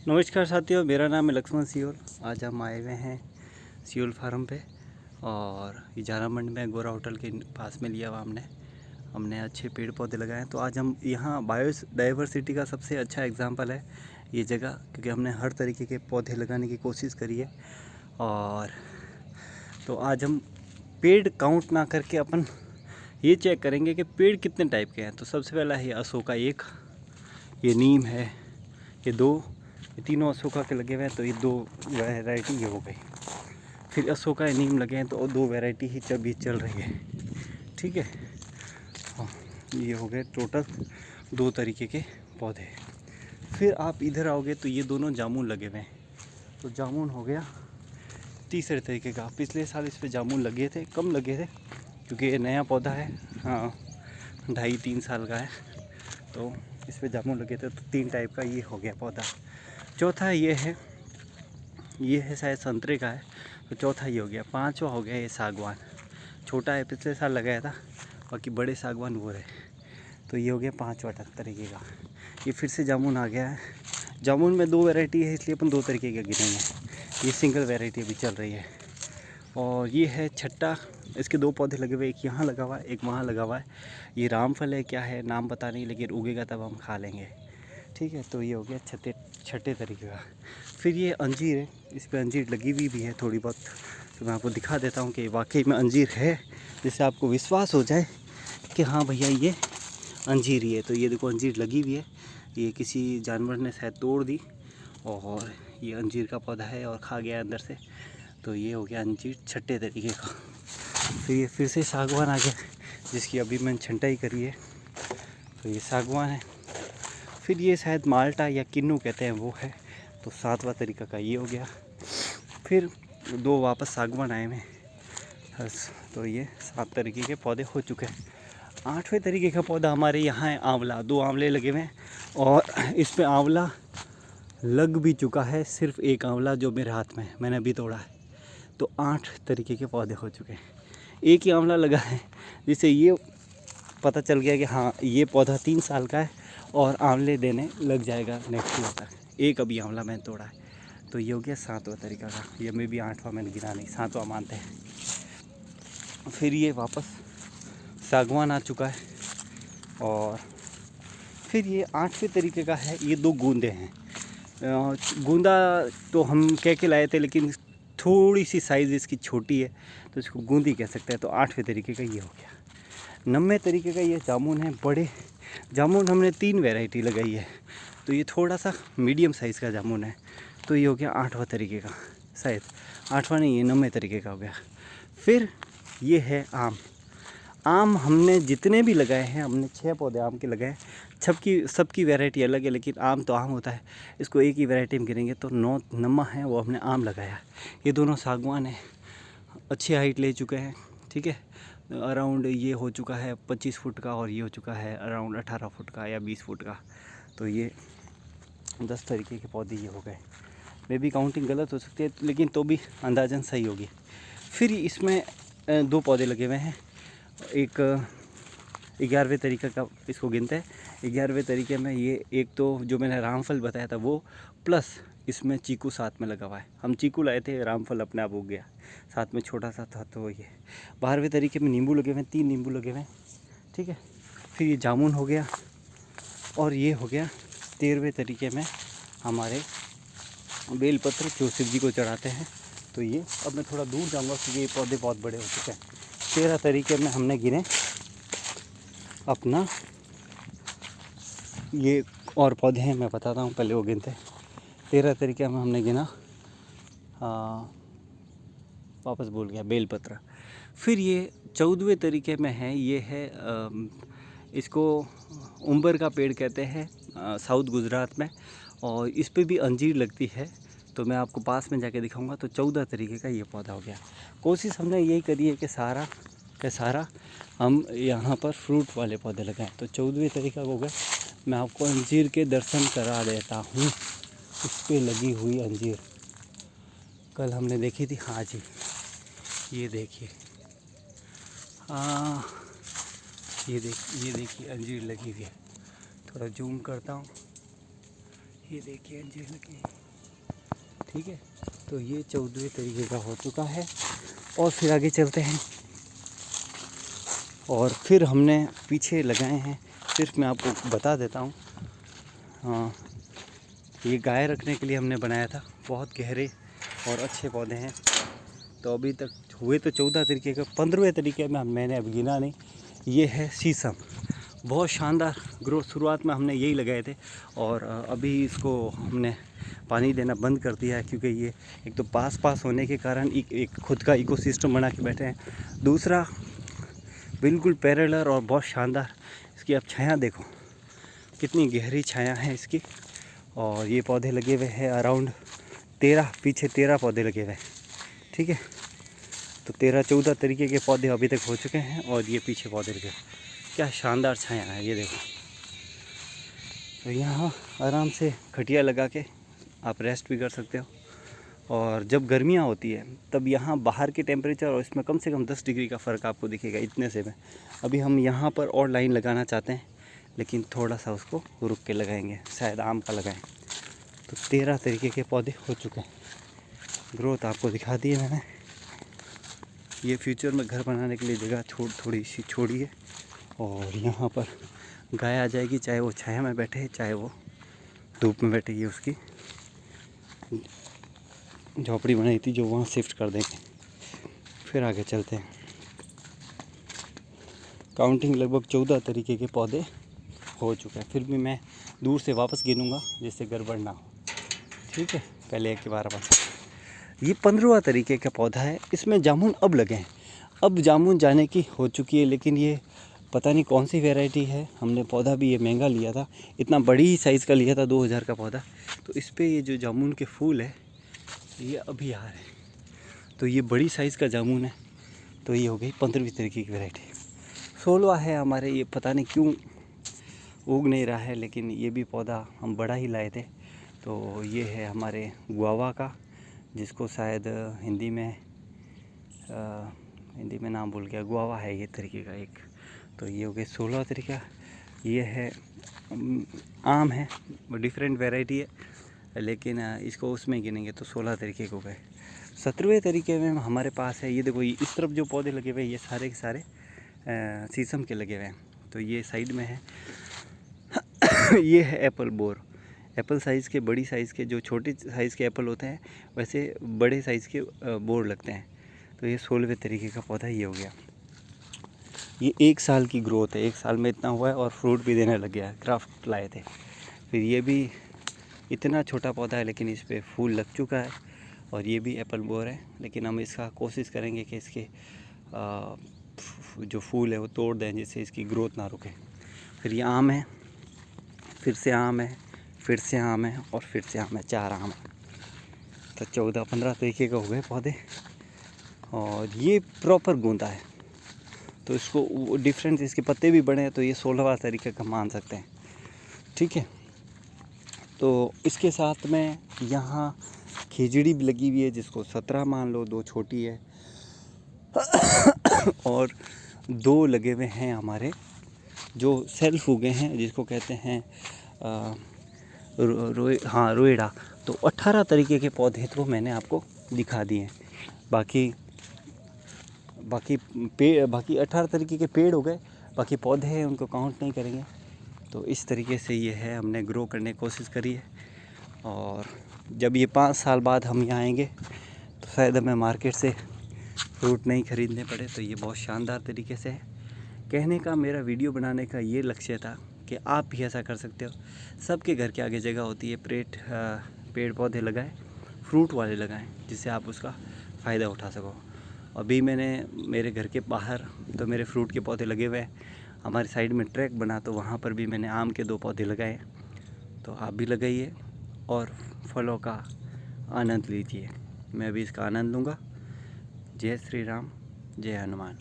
नमस्कार साथियों, मेरा नाम है लक्ष्मण सियोल। आज हम आए हुए हैं सियोल फार्म पे और ये झारामंडी में गोरा होटल के पास में लिया हुआ हमने अच्छे पेड़ पौधे लगाए हैं। तो आज हम यहाँ बायोडाइवर्सिटी का सबसे अच्छा एग्जांपल है ये जगह, क्योंकि हमने हर तरीके के पौधे लगाने की कोशिश करी है। और तो आज हम पेड़ काउंट ना करके अपन ये चेक करेंगे कि पेड़ कितने टाइप के हैं। तो सबसे पहला है अशोका एक, ये नीम है, ये दो, ये तीनों अशोका के लगे हुए हैं, तो ये दो वैरायटी ये हो गई। फिर अशोका नीम लगे हैं तो दो वैरायटी ही अभी चल रही है, ठीक है। हाँ, ये हो गए टोटल दो तरीके के पौधे। फिर आप इधर आओगे तो ये दोनों जामुन लगे हुए हैं, तो जामुन हो गया तीसरे तरीके का। पिछले साल इस पर जामुन लगे थे, कम लगे थे क्योंकि ये नया पौधा है। हाँ, 2.5-3 साल का है, तो इस पर जामुन लगे थे। तो 3 टाइप का ये हो गया पौधा। चौथा ये है शायद संतरे का है, तो चौथा ये हो गया। पांचवा हो गया ये सागवान, छोटा है, पिछले साल लगाया था, बाकी बड़े सागवान वो रहे। तो ये हो गया पांचवा तरीके का। ये फिर से जामुन आ गया है। जामुन में दो वैरायटी है, इसलिए अपन दो तरीके के गिनेंगे। ये सिंगल वैरायटी अभी चल रही है। और ये है छठा, इसके दो पौधे लगे हुए, एक यहाँ लगा हुआ है, एक वहाँ लगा हुआ है। ये रामफल है, क्या है नाम पता नहीं, लेकिन उगेगा तब हम खा लेंगे, ठीक है। तो ये हो गया छठे तरीके का। फिर ये अंजीर है, इस पर अंजीर लगी हुई भी है थोड़ी बहुत, तो मैं आपको दिखा देता हूँ कि वाकई में अंजीर है, जिससे आपको विश्वास हो जाए कि हाँ भैया ये अंजीर ही है। तो ये देखो अंजीर लगी हुई है, ये किसी जानवर ने शायद तोड़ दी और ये अंजीर का पौधा है और खा गया अंदर से। तो ये हो गया अंजीर छठे तरीके का। तो ये फिर से सागवान आ गया, जिसकी अभी मैंने छंटाई करी है, तो ये सागवान है। फिर ये शायद माल्टा या किन्नू कहते हैं वो है, तो 7वां तरीका का ये हो गया। फिर दो वापस सागवान आए में, तो ये 7 तरीके के पौधे हो चुके हैं। 8वें तरीके का पौधा हमारे यहाँ है आंवला। 2 आंवले लगे हुए हैं और इस पे आंवला लग भी चुका है, सिर्फ एक आंवला जो मेरे हाथ में है, मैंने अभी तोड़ा है। तो 8 तरीके के पौधे हो चुके हैं। एक ही आंवला लगा है, जिससे ये पता चल गया कि हाँ ये पौधा 3 साल का है और आंवले देने लग जाएगा नेक्स्ट ईयर तक। एक अभी आंवला मैंने तोड़ा है। तो ये हो गया 7वां तरीका का। ये में भी 8वां मैंने गिना नहीं, 7वां मानते हैं। फिर ये वापस सागवान आ चुका है। और फिर ये 8वें तरीके का है, ये 2 गूंदे हैं। गूंदा तो हम कह के लाए थे, लेकिन थोड़ी सी साइज़ इसकी छोटी है, तो इसको गूंदी कह सकते हैं। तो 8वें तरीके का ये हो गया। 9वें तरीके का ये जामुन है। बड़े जामुन हमने 3 वैरायटी लगाई है, तो ये थोड़ा सा मीडियम साइज़ का जामुन है। तो ये हो गया 8वां तरीके का, शायद 8वां नहीं, ये 9वें तरीके का हो गया। फिर ये है आम। आम हमने जितने भी लगाए हैं, हमने 6 पौधे आम के लगाए। सबकी वैरायटी अलग है, लेकिन आम तो आम होता है, इसको एक ही वैरायटी में गिनेंगे। तो 9 है वो हमने आम लगाया। ये दोनों सागवान है, अच्छी हाइट ले चुके हैं, ठीक है। अराउंड ये हो चुका है 25 फुट का, और ये हो चुका है अराउंड 18 फुट का या 20 फुट का। तो ये 10 तरीके के पौधे ये हो गए। मे भी काउंटिंग गलत हो सकती है, लेकिन तो भी अंदाजन सही होगी। फिर इसमें 2 पौधे लगे हुए हैं। एक 11वें तरीके का इसको गिनते हैं। 11वें तरीके में ये एक तो जो मैंने रामफल बताया था वो, प्लस इसमें चीकू साथ में लगा हुआ है। हम चीकू लाए थे, रामफल अपने आप उग गया, साथ में छोटा सा था। तो ये 12वें तरीके में नींबू लगे हुए हैं, 3 नींबू लगे हुए हैं, ठीक है। फिर ये जामुन हो गया, और ये हो गया 13वें तरीके में हमारे बेलपत्र, जो शिव जी को चढ़ाते हैं। तो ये अब मैं थोड़ा दूर जाऊंगा क्योंकि ये पौधे बहुत बड़े हो चुके हैं। 13 तरीके में हमने गिने अपना। ये और पौधे हैं, मैं बताता हूँ, पहले वो गिनते हैं। 13 तरीके में हमने गिना, वापस भूल गया, बेलपत्र। फिर ये 14वें तरीके में है, ये है इसको उम्बर का पेड़ कहते हैं, साउथ गुजरात में, और इस पे भी अंजीर लगती है। तो मैं आपको पास में जाके दिखाऊंगा। तो 14 तरीके का ये पौधा हो गया। कोशिश हमने यही करी है कि सारा हम यहाँ पर फ्रूट वाले पौधे लगाएं। तो 14वें तरीका हो गया। मैं आपको अंजीर के दर्शन करा देता हूँ। इस पर लगी हुई अंजीर कल हमने देखी थी, हाँ जी, ये देखिए, हाँ ये देखिए अंजीर लगी हुई है। थोड़ा जूम करता हूँ, ये देखिए अंजीर लगी, ठीक है। तो ये 14वें तरीके का हो चुका है। और फिर आगे चलते हैं। और फिर हमने पीछे लगाए हैं, सिर्फ मैं आपको बता देता हूँ, हाँ, ये गाय रखने के लिए हमने बनाया था। बहुत गहरे और अच्छे पौधे हैं। तो अभी तक हुए तो 14 तरीके का, 15वें तरीके में मैंने अब गिना नहीं। ये है शीशम, बहुत शानदार ग्रोथ। शुरुआत में हमने यही लगाए थे और अभी इसको हमने पानी देना बंद कर दिया है, क्योंकि ये एक तो पास होने के कारण एक खुद का इकोसिस्टम बना के बैठे हैं। दूसरा बिल्कुल पैरेलल और बहुत शानदार इसकी आप छाया देखो, कितनी गहरी छाया है इसकी। और ये पौधे लगे हुए हैं अराउंड 13, पीछे 13 पौधे लगे हुए हैं, ठीक है। तो 13-14 तरीके के पौधे अभी तक हो चुके हैं और ये पीछे पौधे लगे, क्या शानदार छाया है ये देखो। तो यहाँ आराम से खटिया लगा के आप रेस्ट भी कर सकते हो। और जब गर्मियाँ होती है तब यहाँ बाहर के टेम्परेचर और इसमें कम से कम 10 डिग्री का फ़र्क आपको दिखेगा इतने से में। अभी हम यहाँ पर और लाइन लगाना चाहते हैं, लेकिन थोड़ा सा उसको रुक के लगाएंगे, शायद आम का लगाएं। तो 13 तरीके के पौधे हो चुके हैं। ग्रोथ आपको दिखा दी है मैंने। ये फ्यूचर में घर बनाने के लिए जगह थोड़ी सी छोड़ी है। और यहाँ पर गाय आ जाएगी, चाहे वो छाया में बैठे चाहे वो धूप में बैठे। ये उसकी झोपड़ी बनाई थी जो वहाँ शिफ्ट कर देंगे। फिर आगे चलते हैं। काउंटिंग लगभग 14 तरीके के पौधे हो चुके हैं। फिर भी मैं दूर से वापस गिनूंगा जिससे गड़बड़ ना हो, ठीक है। पहले एक के बार ये 15वां तरीके का पौधा है। इसमें जामुन अब लगे हैं, अब जामुन जाने की हो चुकी है, लेकिन ये पता नहीं कौन सी वैरायटी है। हमने पौधा भी ये महंगा लिया था, इतना बड़ी ही साइज़ का लिया था, 2000 का पौधा। तो इस पर ये जो जामुन के फूल है ये अभी आ रहे हैं। तो ये बड़ी साइज़ का जामुन है। तो ये हो गई 15वीं तरीके की वैरायटी। 16वां है हमारे, ये पता नहीं क्यों उग नहीं रहा है, लेकिन ये भी पौधा हम बड़ा ही लाए थे। तो ये है हमारे गुआवा का, जिसको शायद हिंदी में नाम भूल गया, गुआवा है ये तरीके का एक। तो ये हो गया 16वां तरीका। ये है आम है, डिफरेंट वैरायटी है, लेकिन इसको उसमें गिनेंगे तो 16 तरीके हो गए। 17वें तरीके में हमारे पास है, ये देखो इस तरफ जो पौधे लगे हुए हैं ये सारे के सारे शीशम के लगे हुए हैं। तो ये साइड में है ये है एप्पल बोर। एप्पल साइज़ के, बड़ी साइज़ के, जो छोटे साइज़ के एप्पल होते हैं वैसे बड़े साइज़ के बोर लगते हैं। तो ये 16वें तरीके का पौधा ये हो गया। ये 1 साल की ग्रोथ है, 1 साल में इतना हुआ है और फ्रूट भी देने लग गया है। क्राफ्ट लाए थे। फिर ये भी इतना छोटा पौधा है लेकिन इस पर फूल लग चुका है। और ये भी एप्पल बोर है, लेकिन हम इसका कोशिश करेंगे कि इसके जो फूल है वो तोड़ दें जिससे इसकी ग्रोथ ना रुके। फिर ये आम है, फिर से आम है, फिर से आम है और फिर से आम है, 4 आम है। तो 14-15 तरीके के हो गए पौधे। और ये प्रॉपर गूंदा है, तो इसको डिफरेंस, इसके पत्ते भी बड़े हैं, तो ये 16वां तरीके का मान सकते हैं, ठीक है। तो इसके साथ में यहाँ खिजड़ी भी लगी हुई है, जिसको 17 मान लो, 2 छोटी है और 2 लगे हुए हैं हमारे जो सेल्फ उगे हैं, जिसको कहते हैं रोएडा। तो 18 तरीके के पौधे तो मैंने आपको दिखा दिए हैं। बाकी 18 तरीके के पेड़ हो गए, बाकी पौधे हैं उनको काउंट नहीं करेंगे। तो इस तरीके से ये है, हमने ग्रो करने की कोशिश करी है। और जब ये 5 साल बाद हम यहाँ आएंगे तो शायद हमें मार्केट से फ्रूट नहीं ख़रीदने पड़े। तो ये बहुत शानदार तरीके से है। कहने का, मेरा वीडियो बनाने का ये लक्ष्य था कि आप भी ऐसा कर सकते हो। सबके घर के आगे जगह होती है, पेड़ पौधे लगाएं, फ्रूट वाले लगाएं, जिससे आप उसका फ़ायदा उठा सको। अभी मैंने मेरे घर के बाहर तो मेरे फ्रूट के पौधे लगे हुए हैं। हमारे साइड में ट्रैक बना तो वहाँ पर भी मैंने आम के 2 पौधे लगाए। तो आप भी लगाइए और फलों का आनंद लीजिए। मैं भी इसका आनंद लूँगा। जय श्री राम, जय हनुमान।